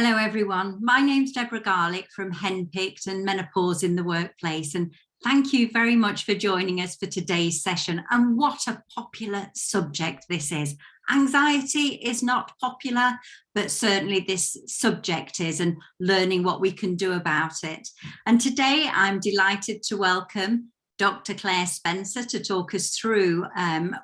Hello, everyone. My name's Deborah Garlick from Henpicked and Menopause in the Workplace. And thank you very much for joining us for today's session. And what a popular subject this is. Anxiety is not popular, but certainly this subject is, and learning what we can do about it. And today I'm delighted to welcome Dr. Clare Spencer to talk us through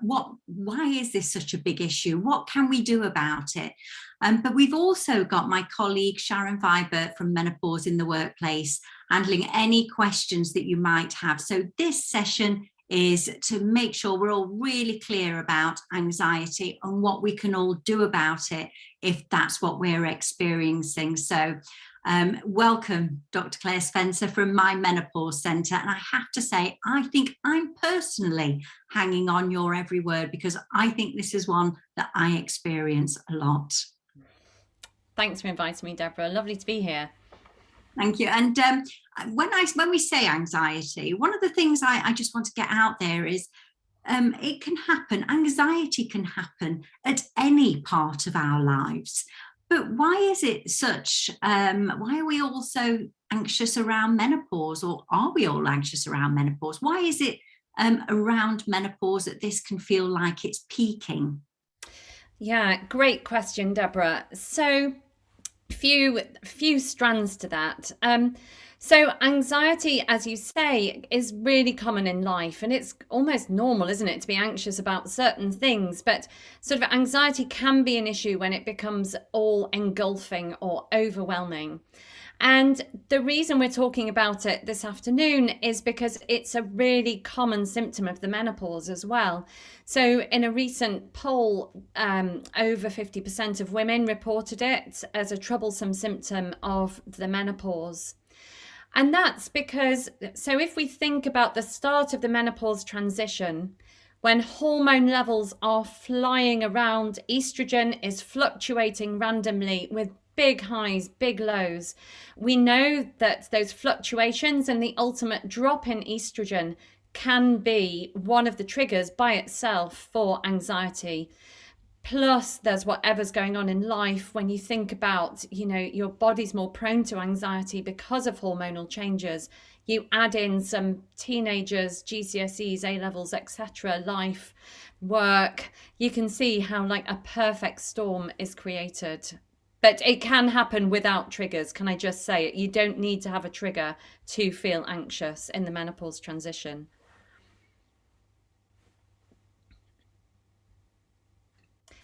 why is this such a big issue? What can we do about it? But we've also got my colleague Sharon Vibert from Menopause in the Workplace handling any questions that you might have. So this session is to make sure we're all really clear about anxiety and what we can all do about it if that's what we're experiencing. So welcome, Dr. Clare Spencer from my Menopause Centre. And I have to say, I think I'm personally hanging on your every word because I think this is one that I experience a lot. Thanks for inviting me, Deborah. Lovely to be here. Thank you. And when we say anxiety, one of the things I just want to get out there is it can happen. Anxiety can happen at any part of our lives. But why is it such, why are we all so anxious around menopause, or are we all anxious around menopause? Why is it around menopause that this can feel like it's peaking? Yeah, great question, Deborah. So few strands to that. So anxiety, as you say, is really common in life, and it's almost normal, isn't it, to be anxious about certain things. But sort of anxiety can be an issue when it becomes all engulfing or overwhelming. And the reason we're talking about it this afternoon is because it's a really common symptom of the menopause as well. So in a recent poll, over 50% of women reported it as a troublesome symptom of the menopause. And that's because, so if we think about the start of the menopause transition, when hormone levels are flying around, estrogen is fluctuating randomly with big highs, big lows. We know that those fluctuations and the ultimate drop in estrogen can be one of the triggers by itself for anxiety. Plus, there's whatever's going on in life when you think about, your body's more prone to anxiety because of hormonal changes. You add in some teenagers, GCSEs, A-levels, etc., life, work, you can see how like a perfect storm is created. But it can happen without triggers. Can I just say it? You don't need to have a trigger to feel anxious in the menopause transition.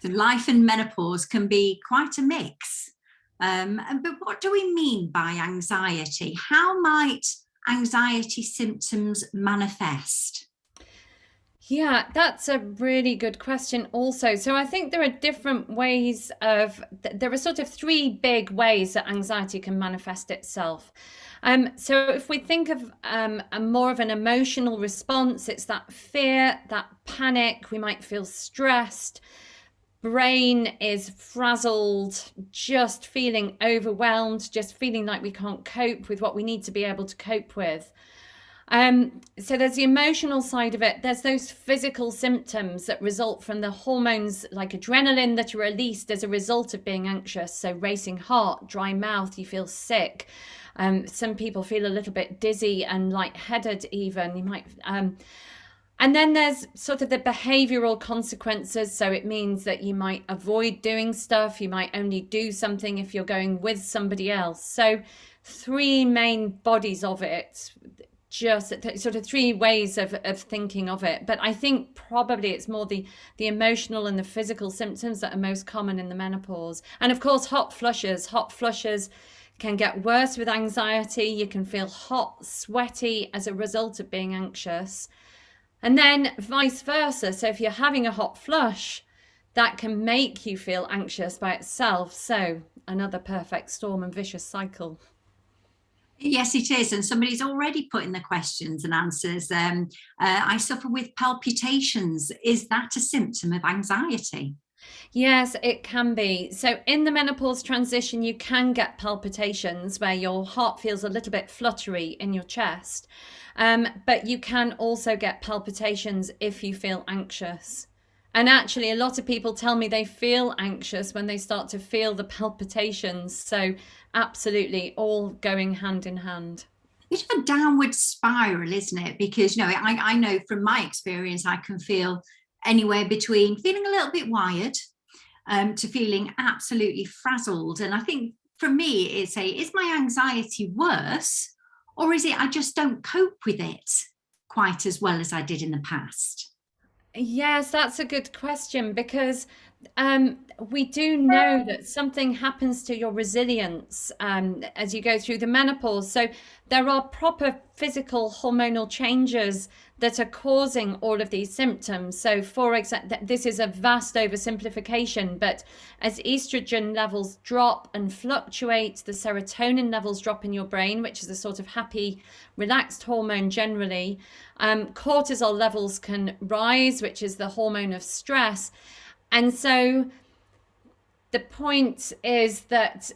So life and menopause can be quite a mix. But what do we mean by anxiety? How might anxiety symptoms manifest? Yeah, that's a really good question also. So I think there are different ways there are sort of three big ways that anxiety can manifest itself. So if we think of a more of an emotional response, it's that fear, that panic, we might feel stressed, brain is frazzled, just feeling overwhelmed, just feeling like we can't cope with what we need to be able to cope with. So there's the emotional side of it. There's those physical symptoms that result from the hormones like adrenaline that are released as a result of being anxious. So racing heart, dry mouth, you feel sick. Some people feel a little bit dizzy and lightheaded even. You might, and then there's sort of the behavioral consequences. So it means that you might avoid doing stuff. You might only do something if you're going with somebody else. So three main bodies of it. Just sort of three ways of thinking of it. But I think probably it's more the emotional and the physical symptoms that are most common in the menopause. And of course, hot flushes. Hot flushes can get worse with anxiety. You can feel hot, sweaty as a result of being anxious. And then vice versa. So if you're having a hot flush, that can make you feel anxious by itself. So another perfect storm and vicious cycle. Yes, it is. And somebody's already put in the questions and answers. I suffer with palpitations. Is that a symptom of anxiety? Yes, it can be. So in the menopause transition, you can get palpitations where your heart feels a little bit fluttery in your chest. But you can also get palpitations if you feel anxious. And actually, a lot of people tell me they feel anxious when they start to feel the palpitations. So, absolutely, all going hand in hand. It's a downward spiral, isn't it? Because, I know from my experience, I can feel anywhere between feeling a little bit wired to feeling absolutely frazzled. And I think for me, is my anxiety worse, or is it I just don't cope with it quite as well as I did in the past? Yes, that's a good question because we do know that something happens to your resilience as you go through the menopause. So there are proper physical hormonal changes that are causing all of these symptoms. So, for example, this is a vast oversimplification, but as estrogen levels drop and fluctuate, the serotonin levels drop in your brain, which is a sort of happy, relaxed hormone generally. Cortisol levels can rise, which is the hormone of stress. And so the point is that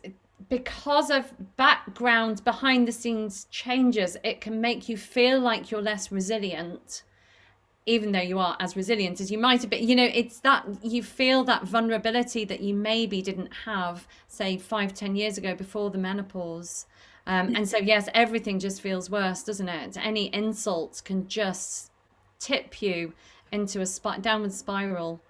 because of background behind the scenes changes, it can make you feel like you're less resilient, even though you are as resilient as you might have been. It's that you feel that vulnerability that you maybe didn't have, say, 5-10 years ago before the menopause. And so, yes, everything just feels worse, doesn't it? Any insult can just tip you into a downward spiral.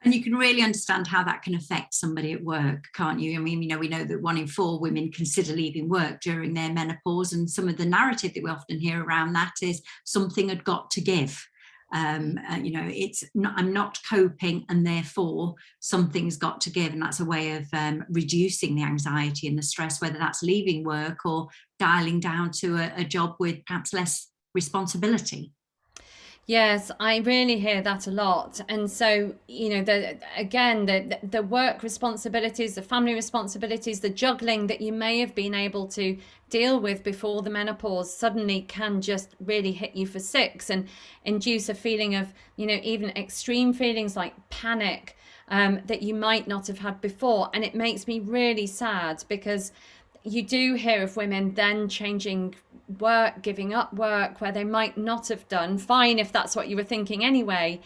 And you can really understand how that can affect somebody at work, can't you? I mean, we know that 1 in 4 women consider leaving work during their menopause, and some of the narrative that we often hear around that is something had got to give. It's not, I'm not coping, and therefore something's got to give, and that's a way of reducing the anxiety and the stress, whether that's leaving work or dialing down to a job with perhaps less responsibility. Yes, I really hear that a lot. And so, the work responsibilities, the family responsibilities, the juggling that you may have been able to deal with before the menopause suddenly can just really hit you for six and induce a feeling of, even extreme feelings like panic, that you might not have had before. And it makes me really sad because you do hear of women then changing work, giving up work where they might not have done. Fine if that's what you were thinking anyway,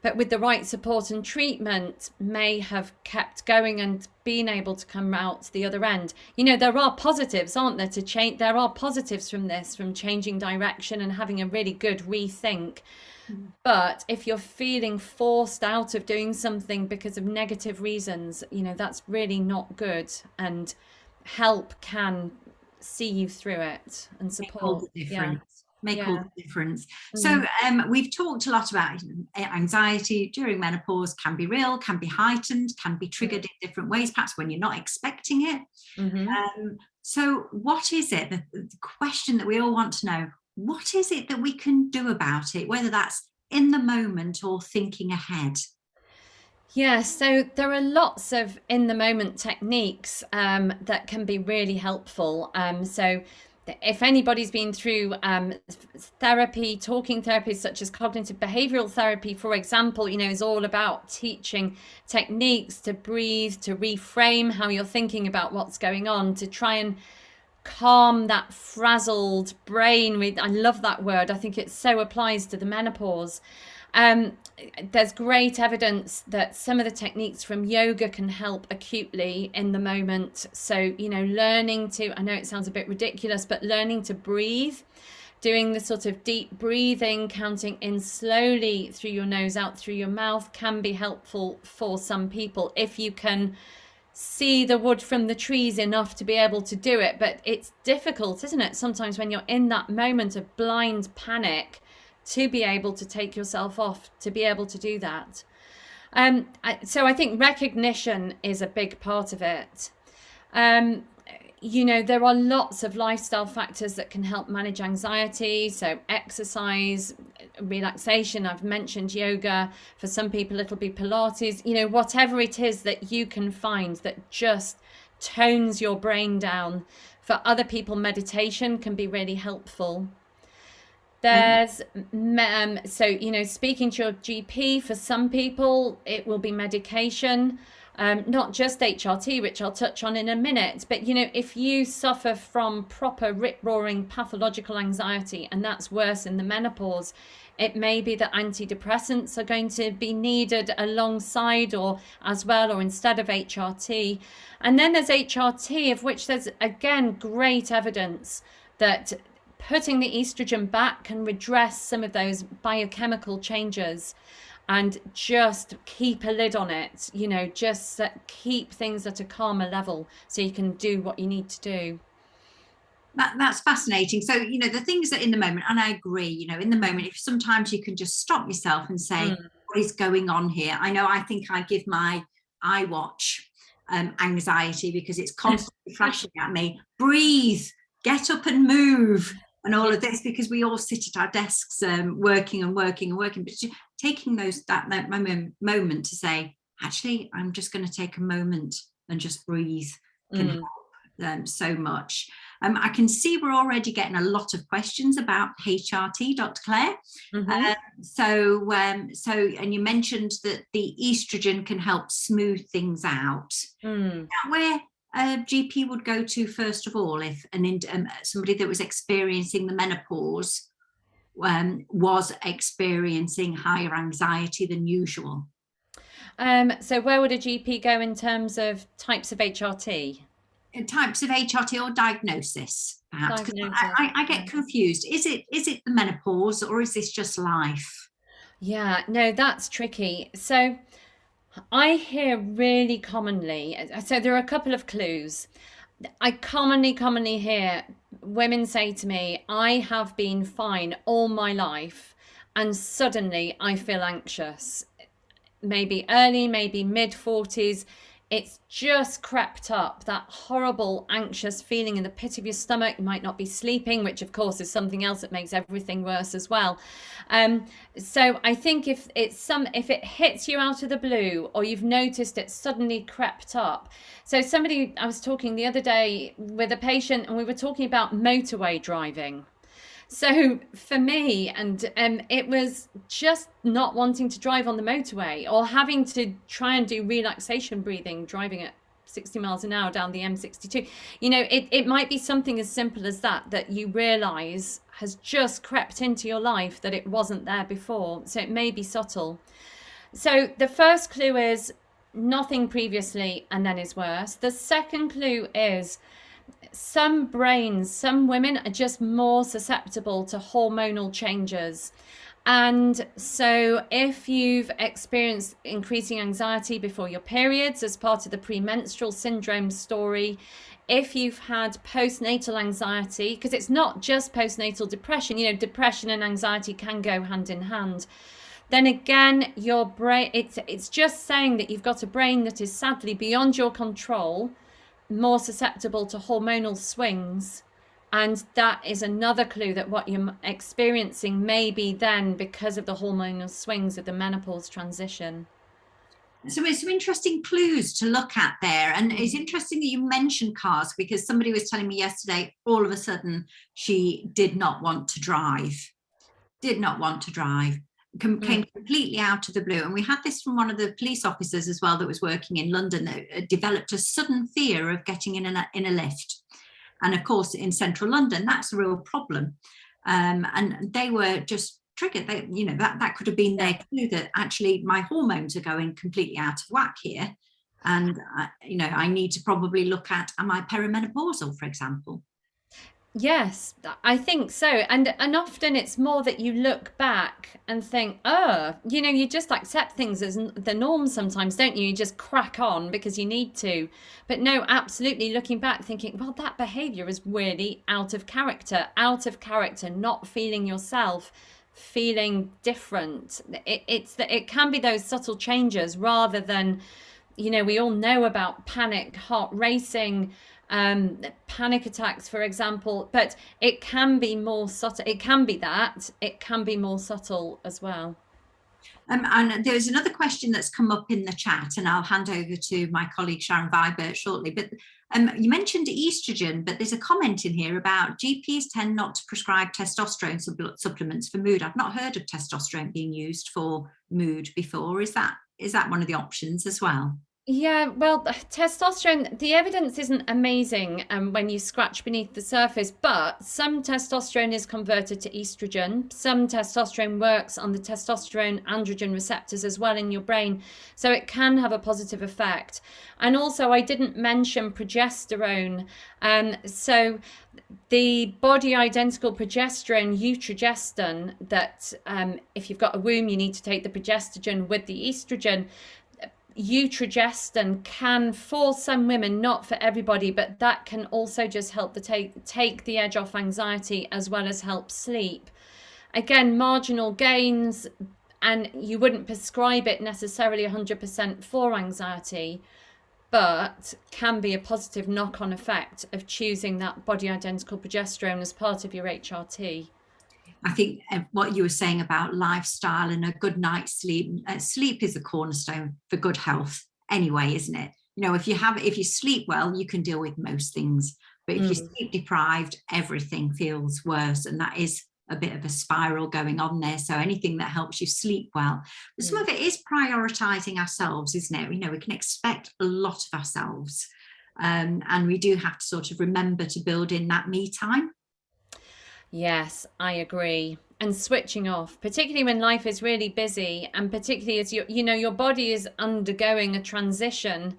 but with the right support and treatment may have kept going and been able to come out the other end. There are positives, aren't there, to change? There are positives from this, from changing direction and having a really good rethink. But if you're feeling forced out of doing something because of negative reasons, that's really not good. And help can see you through it and support. Make all the difference. So we've talked a lot about anxiety during menopause. Can be real, can be heightened, can be triggered in different ways, perhaps when you're not expecting it. So what is it, the question that we all want to know, what is it that we can do about it, whether that's in the moment or thinking ahead? Yes, so there are lots of in the moment techniques that can be really helpful. So if anybody's been through therapy, talking therapies such as cognitive behavioral therapy, for example, is all about teaching techniques to breathe, to reframe how you're thinking about what's going on, to try and calm that frazzled brain. I love that word. I think it so applies to the menopause. There's great evidence that some of the techniques from yoga can help acutely in the moment. So, learning to, I know it sounds a bit ridiculous, but learning to breathe, doing the sort of deep breathing, counting in slowly through your nose, out through your mouth can be helpful for some people if you can see the wood from the trees enough to be able to do it. But it's difficult, isn't it? Sometimes when you're in that moment of blind panic, to be able to take yourself off, to be able to do that. So I think recognition is a big part of it. There are lots of lifestyle factors that can help manage anxiety. So exercise, relaxation, I've mentioned yoga. For some people, it'll be Pilates, whatever it is that you can find that just tones your brain down. For other people, meditation can be really helpful. There's speaking to your GP. For some people it will be medication. not just HRT, which I'll touch on in a minute, but if you suffer from proper rip-roaring pathological anxiety and that's worse in the menopause, it may be that antidepressants are going to be needed alongside or as well or instead of HRT. And then there's HRT, of which there's again great evidence that putting the estrogen back can redress some of those biochemical changes and just keep a lid on it, just keep things at a calmer level so you can do what you need to do. That's fascinating. So, the things that in the moment, and I agree, in the moment, if sometimes you can just stop yourself and say, what is going on here? I think I give my iWatch anxiety because it's constantly flashing at me, breathe, get up and move, and all of this, because we all sit at our desks working and working and working, but taking that moment to say, actually, I'm just going to take a moment and just breathe can help so much. I can see we're already getting a lot of questions about HRT, Dr. Clare. And you mentioned that the estrogen can help smooth things out. Where a GP would go to first of all if somebody that was experiencing the menopause was experiencing higher anxiety than usual? So where would a GP go in terms of types of HRT? Types of HRT or diagnosis, perhaps, because I get confused. Is it the menopause or is this just life? Yeah, no, that's tricky. So I hear really commonly, so there are a couple of clues. I commonly hear women say to me, I have been fine all my life and suddenly I feel anxious. Maybe early, maybe mid 40s. It's just crept up, that horrible anxious feeling in the pit of your stomach. You might not be sleeping, which of course is something else that makes everything worse as well. So I think if it hits you out of the blue or you've noticed it suddenly crept up. So I was talking the other day with a patient and we were talking about motorway driving. So for me, and it was just not wanting to drive on the motorway or having to try and do relaxation breathing, driving at 60 miles an hour down the M62. It might be something as simple as that you realize has just crept into your life that it wasn't there before. So it may be subtle. So the first clue is nothing previously and then is worse. The second clue is some women are just more susceptible to hormonal changes. And so if you've experienced increasing anxiety before your periods as part of the premenstrual syndrome story, if you've had postnatal anxiety, because it's not just postnatal depression, depression and anxiety can go hand in hand. Then again, your brain, it's just saying that you've got a brain that is sadly beyond your control, more susceptible to hormonal swings, and that is another clue that what you're experiencing may be then because of the hormonal swings of the menopause transition. So it's some interesting clues to look at there, and it's interesting that you mentioned cars, because somebody was telling me yesterday all of a sudden she did not want to drive, came completely out of the blue. And we had this from one of the police officers as well that was working in London, that developed a sudden fear of getting in a lift. And of course, in central London, that's a real problem. And they were just triggered. That could have been their clue that actually my hormones are going completely out of whack here. And, I need to probably look at, am I perimenopausal, for example? Yes, I think so. And often it's more that you look back and think, you just accept things as the norm sometimes, don't you? You just crack on because you need to. But no, absolutely looking back thinking, well, that behavior is really out of character, not feeling yourself, feeling different. It can be those subtle changes rather than, we all know about panic, heart racing, panic attacks, for example, but it can be more subtle. It can be more subtle as well. And there's another question that's come up in the chat, and I'll hand over to my colleague Sharon Vibert shortly. But you mentioned estrogen, but there's a comment in here about GPs tend not to prescribe testosterone supplements for mood. I've not heard of testosterone being used for mood before. Is that one of the options as well? Yeah, well, testosterone, the evidence isn't amazing when you scratch beneath the surface, but some testosterone is converted to estrogen. Some testosterone works on the testosterone androgen receptors as well in your brain, so it can have a positive effect. And also, I didn't mention progesterone. So the body identical progesterone, eutrogeston, that if you've got a womb, you need to take the progesterone with the estrogen. Eutrogeston can, for some women, not for everybody, but that can also just help take the edge off anxiety as well as help sleep. Again, marginal gains, and you wouldn't prescribe it necessarily 100% for anxiety, but can be a positive knock-on effect of choosing that body identical progesterone as part of your HRT. I think what you were saying about lifestyle and a good night's sleep, sleep is a cornerstone for good health anyway, isn't it? If you sleep well, you can deal with most things. But if you're sleep deprived, everything feels worse. And that is a bit of a spiral going on there. So anything that helps you sleep well. But some of it is prioritizing ourselves, isn't it? We can expect a lot of ourselves. And we do have to sort of remember to build in that me time. Yes, I agree. And switching off, particularly when life is really busy, and particularly as your body is undergoing a transition.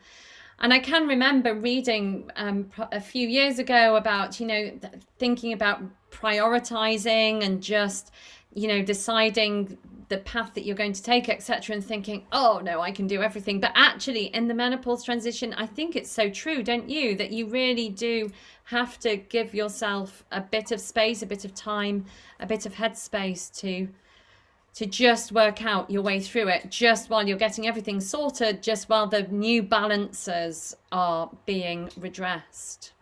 And I can remember reading a few years ago about, thinking about prioritizing and just, deciding the path that you're going to take, etc., and thinking, oh no, I can do everything. But actually, in the menopause transition, I think it's so true, don't you, that you really do have to give yourself a bit of space, a bit of time, a bit of headspace to just work out your way through it, just while you're getting everything sorted, just while the new balances are being redressed.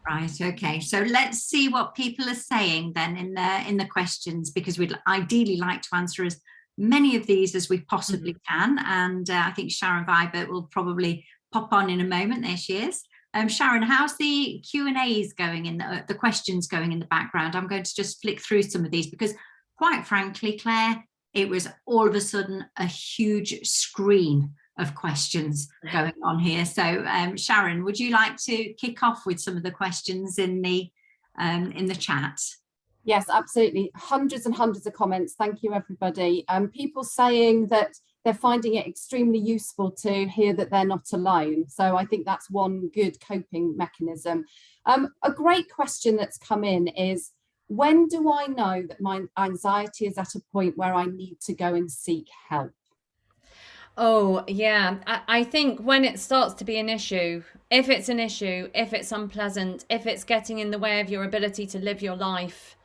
Right. Okay. So let's see what people are saying then in the questions, because we'd ideally like to answer as many of these as we possibly can. And I think Sharon Vibert will probably pop on in a moment. There she is. Sharon, how's the Q&As going in the questions going in the background? I'm going to just flick through some of these because, quite frankly, Claire, it was all of a sudden a huge screen of questions going on here. So Sharon, would you like to kick off with some of the questions in the chat? Yes, absolutely. Hundreds and hundreds of comments. Thank you, everybody. People saying that they're finding it extremely useful to hear that they're not alone. So I think that's one good coping mechanism. A great question that's come in is, when do I know that my anxiety is at a point where I need to go and seek help? Oh, yeah. I think when it starts to be an issue, if it's an issue, if it's unpleasant, if it's getting in the way of your ability to live your life,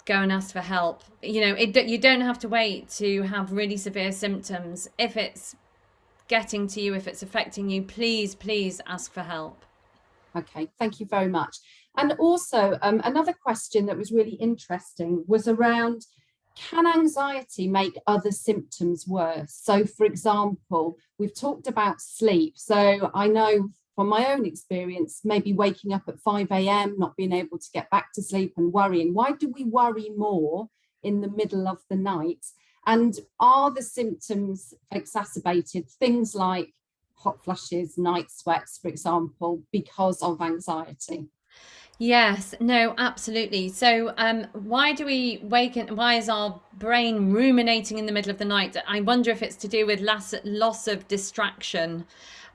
go and ask for help. You don't have to wait to have really severe symptoms. If it's getting to you, if it's affecting you, please ask for help. Okay, thank you very much. And also another question that was really interesting was around, can anxiety make other symptoms worse? So for example, we've talked about sleep. So I know from my own experience, maybe waking up at 5 a.m., not being able to get back to sleep and worrying. Why do we worry more in the middle of the night? And are the symptoms exacerbated? Things like hot flushes, night sweats, for example, because of anxiety? Yes, no, absolutely. So why do we why is our brain ruminating in the middle of the night? I wonder if it's to do with loss of distraction.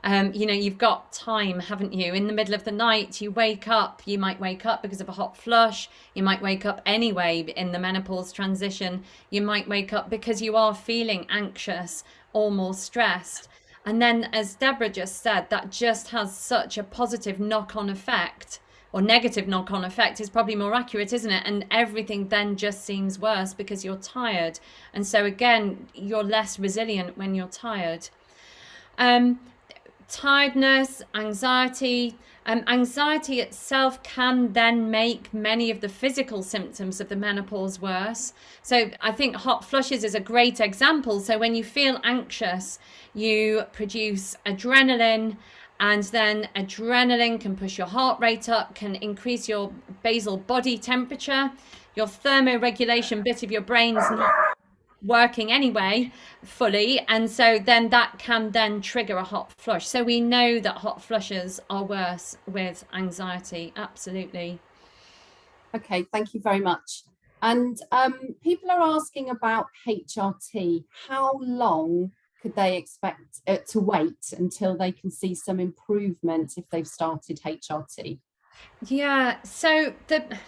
You've got time, haven't you? In the middle of the night, you might wake up because of a hot flush. You might wake up anyway in the menopause transition. You might wake up because you are feeling anxious or more stressed. And then, as Deborah just said, that just has such a positive knock-on effect, or negative knock-on effect is probably more accurate, isn't it? And everything then just seems worse because you're tired. And so again, you're less resilient when you're tired. Tiredness, anxiety. Anxiety itself can then make many of the physical symptoms of the menopause worse. So I think hot flushes is a great example. So when you feel anxious, you produce adrenaline, and then adrenaline can push your heart rate up, can increase your basal body temperature. Your thermoregulation bit of your brain's working anyway fully, and so then that can then trigger a hot flush. So we know that hot flushes are worse with anxiety. Absolutely. Okay, thank you very much. And people are asking about HRT. How long could they expect to wait until they can see some improvement if they've started HRT? Yeah, so the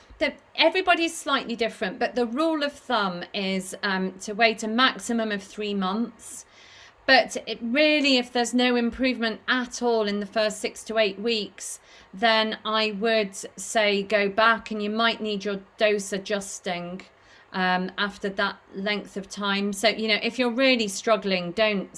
everybody's slightly different, but the rule of thumb is to wait a maximum of 3 months. But it really, if there's no improvement at all in the first 6 to 8 weeks, then I would say go back, and you might need your dose adjusting after that length of time. So, you know, if you're really struggling, don't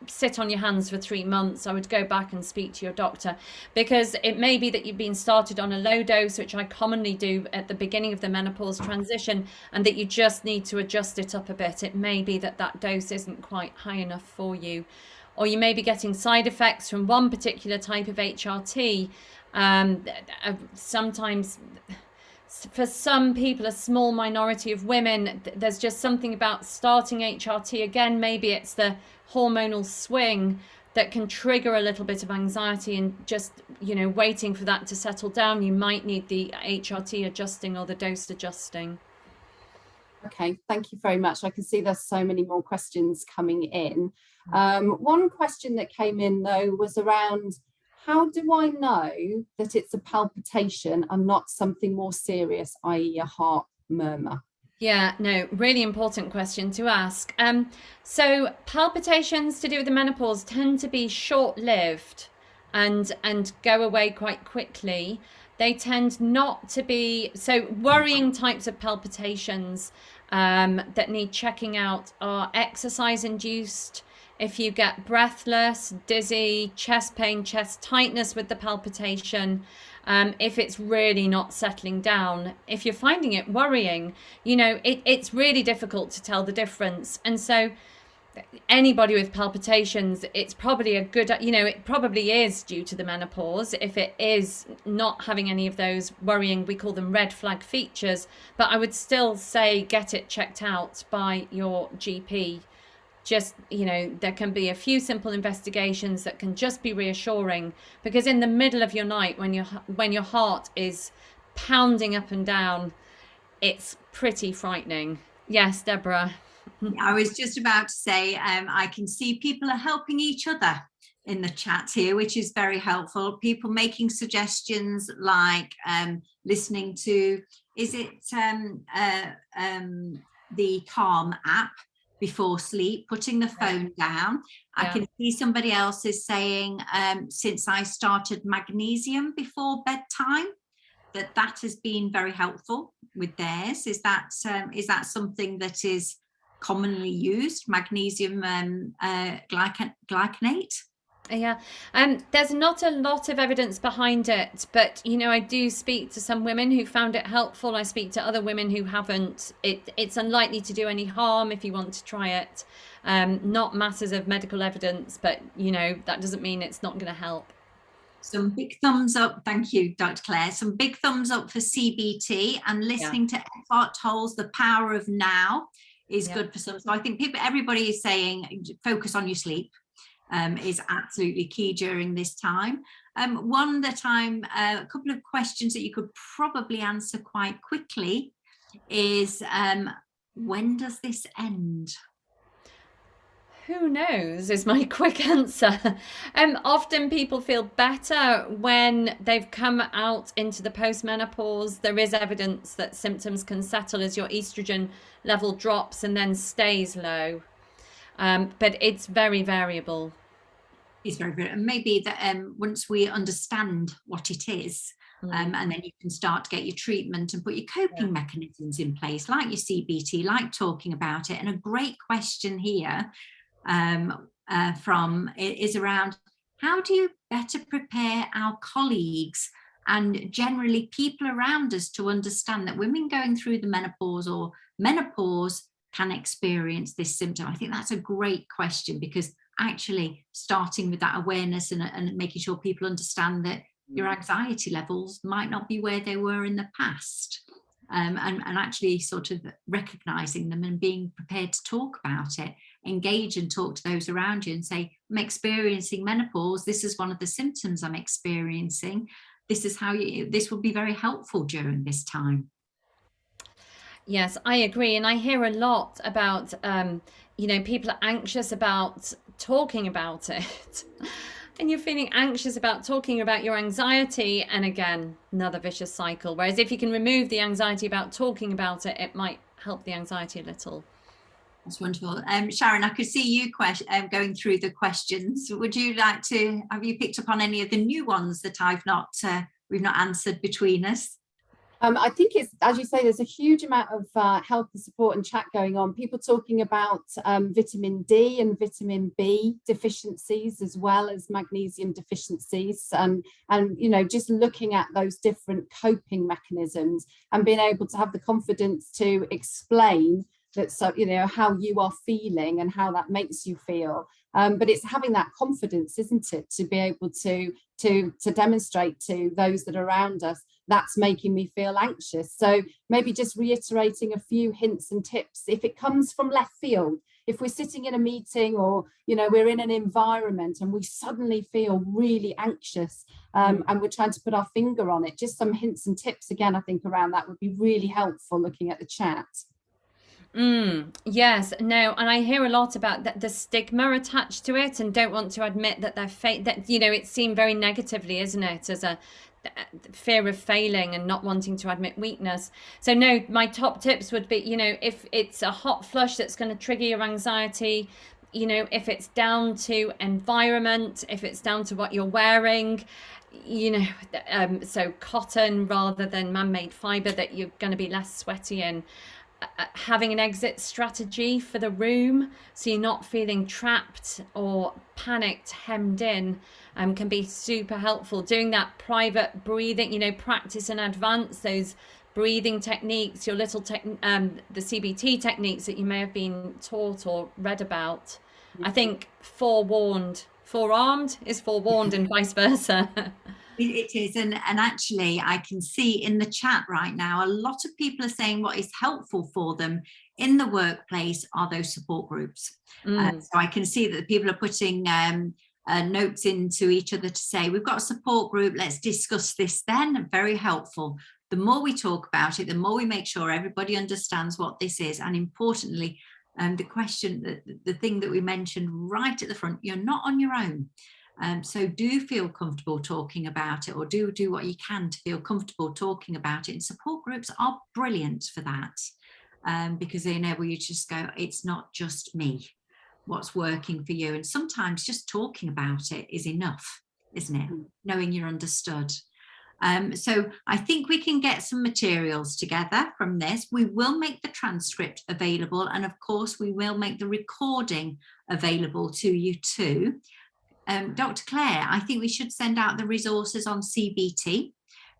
sit on your hands for 3 months. I would go back and speak to your doctor, because it may be that you've been started on a low dose, which I commonly do at the beginning of the menopause transition, and that you just need to adjust it up a bit. It may be that that dose isn't quite high enough for you, or you may be getting side effects from one particular type of HRT. Sometimes for some people, a small minority of women, there's just something about starting HRT again. Maybe it's the hormonal swing that can trigger a little bit of anxiety, and just, you know, waiting for that to settle down, you might need the HRT adjusting or the dose adjusting. Okay, thank you very much. I can see there's so many more questions coming in. One question that came in though was around, how do I know that it's a palpitation and not something more serious, i.e. a heart murmur? Yeah, no, really important question to ask. So palpitations to do with the menopause tend to be short-lived and go away quite quickly. They tend not to be, so worrying types of palpitations that need checking out are exercise-induced. If you get breathless, dizzy, chest pain, chest tightness with the palpitation, if it's really not settling down, if you're finding it worrying, you know, it's really difficult to tell the difference. And so anybody with palpitations, it's probably a good, you know, it probably is due to the menopause. If it is not having any of those worrying, we call them red flag features, but I would still say get it checked out by your GP. Just, you know, there can be a few simple investigations that can just be reassuring, because in the middle of your night, when your heart is pounding up and down, it's pretty frightening. Yes, Deborah. I was just about to say, I can see people are helping each other in the chat here, which is very helpful. People making suggestions like listening to, is it the Calm app before sleep, putting the phone down. I can see somebody else is saying, since I started magnesium before bedtime, that has been very helpful with theirs. Is that something that is commonly used, magnesium glycinate? Yeah, there's not a lot of evidence behind it, but you know, I do speak to some women who found it helpful. I speak to other women who haven't. It's unlikely to do any harm if you want to try it. Not masses of medical evidence, but you know, that doesn't mean it's not going to help. Some big thumbs up. Thank you, Dr. Clare. Some big thumbs up for CBT, and listening to Eckhart Tolle's The Power of Now is good for some. So I think everybody is saying focus on your sleep. Is absolutely key during this time. One that a couple of questions that you could probably answer quite quickly is, when does this end? Who knows is my quick answer. Often people feel better when they've come out into the postmenopause. There is evidence that symptoms can settle as your estrogen level drops and then stays low. But it's very variable. It's very, very, and maybe that once we understand what it is, and then you can start to get your treatment and put your coping mechanisms in place, like your CBT, like talking about it. And a great question here is around, how do you better prepare our colleagues and generally people around us to understand that women going through the menopause or menopause can experience this symptom? I think that's a great question, because actually starting with that awareness and making sure people understand that your anxiety levels might not be where they were in the past. and actually sort of recognizing them and being prepared to talk about it, engage and talk to those around you and say, I'm experiencing menopause. This is one of the symptoms I'm experiencing. This is how this will be very helpful during this time. Yes, I agree. And I hear a lot about, people are anxious about talking about it. And you're feeling anxious about talking about your anxiety. And again, another vicious cycle. Whereas if you can remove the anxiety about talking about it, it might help the anxiety a little. That's wonderful. Sharon, I could see you going through the questions. Would you like to, have you picked up on any of the new ones that we've not answered between us? I think it's, as you say, there's a huge amount of help and support and chat going on. People talking about vitamin D and vitamin B deficiencies, as well as magnesium deficiencies, and just looking at those different coping mechanisms and being able to have the confidence to explain that, so how you are feeling and how that makes you feel. But it's having that confidence, isn't it, to be able to demonstrate to those that are around us, that's making me feel anxious. So maybe just reiterating a few hints and tips. If it comes from left field, if we're sitting in a meeting or we're in an environment and we suddenly feel really anxious, and we're trying to put our finger on it, just some hints and tips again, I think around that would be really helpful looking at the chat. Yes, no, and I hear a lot about the stigma attached to it, and don't want to admit that it's seen very negatively, isn't it, as a fear of failing and not wanting to admit weakness. So no, my top tips would be, if it's a hot flush that's going to trigger your anxiety, if it's down to environment, if it's down to what you're wearing, so cotton rather than man-made fiber that you're going to be less sweaty in. Having an exit strategy for the room so you're not feeling trapped or panicked, hemmed in, can be super helpful. Doing that private breathing, practice in advance those breathing techniques, your little the CBT techniques that you may have been taught or read about. I think forearmed is forewarned and vice versa. It is, and actually I can see in the chat right now a lot of people are saying what is helpful for them in the workplace are those support groups. So I can see that people are putting notes into each other to say, we've got a support group, let's discuss this then. Very helpful. The more we talk about it, the more we make sure everybody understands what this is, and importantly, the question, the thing that we mentioned right at the front, you're not on your own. So do feel comfortable talking about it, or do what you can to feel comfortable talking about it. And support groups are brilliant for that, because they enable you to just go, it's not just me, what's working for you. And sometimes just talking about it is enough, isn't it? Knowing you're understood. So I think we can get some materials together from this. We will make the transcript available, and of course we will make the recording available to you too. Dr. Clare, I think we should send out the resources on CBT,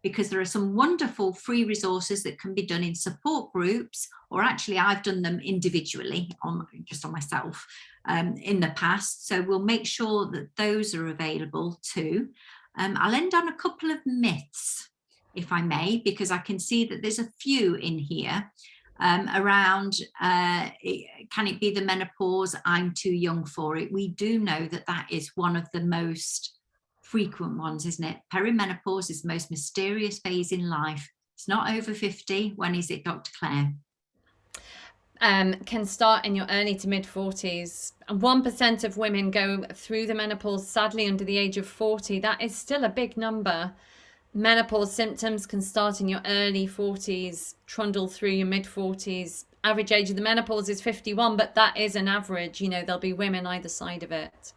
because there are some wonderful free resources that can be done in support groups, or actually I've done them individually just on myself in the past. So we'll make sure that those are available too. I'll end on a couple of myths, if I may, because I can see that there's a few in here. Around can it be the menopause? I'm too young for it. We do know that that is one of the most frequent ones, isn't it? Perimenopause is the most mysterious phase in life. It's not over 50. When is it, Dr. Clare? Can start in your early to mid 40s. 1% of women go through the menopause, sadly, under the age of 40. That is still a big number. Menopause symptoms can start in your early 40s, trundle through your mid 40s. Average age of the menopause is 51, but that is an average. There'll be women either side of it.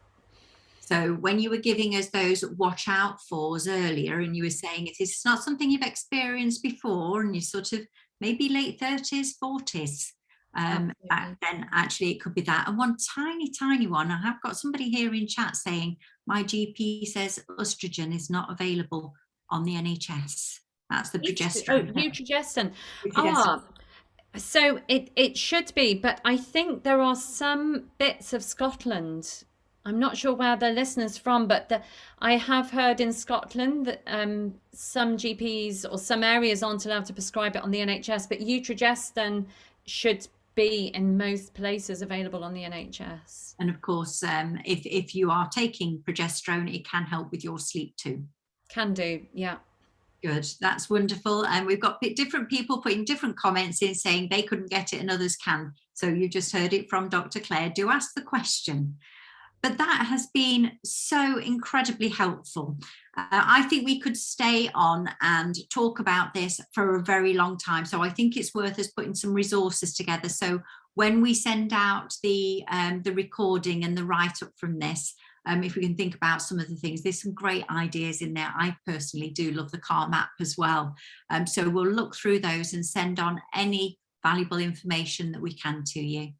So when you were giving us those watch out fors earlier, and you were saying it's not something you've experienced before, and you're sort of maybe late 30s, 40s, then actually it could be that. And one tiny one, I have got somebody here in chat saying, my GP says estrogen is not available on the NHS. That's the progesterone. Progesterone. So it should be, but I think there are some bits of Scotland I'm not sure where the listener's from, but I have heard in Scotland that some GPs or some areas aren't allowed to prescribe it on the NHS, but Utrogestan should be in most places available on the NHS. And of course, if you are taking progesterone, it can help with your sleep too. Can do, yeah. Good, that's wonderful. And we've got different people putting different comments in saying they couldn't get it and others can. So you just heard it from Dr. Clare. Do ask the question. But that has been so incredibly helpful. I think we could stay on and talk about this for a very long time. So I think it's worth us putting some resources together. So when we send out the recording and the write-up from this, if we can think about some of the things, there's some great ideas in there. I personally do love the car map as well. So we'll look through those and send on any valuable information that we can to you.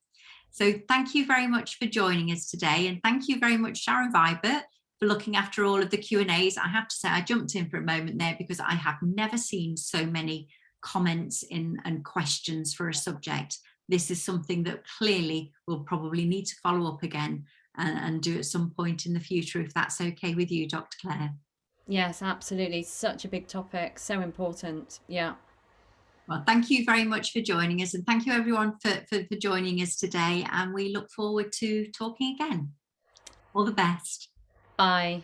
So thank you very much for joining us today. And thank you very much, Sharon Vibert, for looking after all of the Q&As. I have to say, I jumped in for a moment there because I have never seen so many comments in and questions for a subject. This is something that clearly we'll probably need to follow up again and do at some point in the future, if that's okay with you, Dr. Clare. Yes, absolutely. Such a big topic, so important. Yeah. Well, thank you very much for joining us, and thank you everyone for joining us today, and we look forward to talking again. All the best. Bye.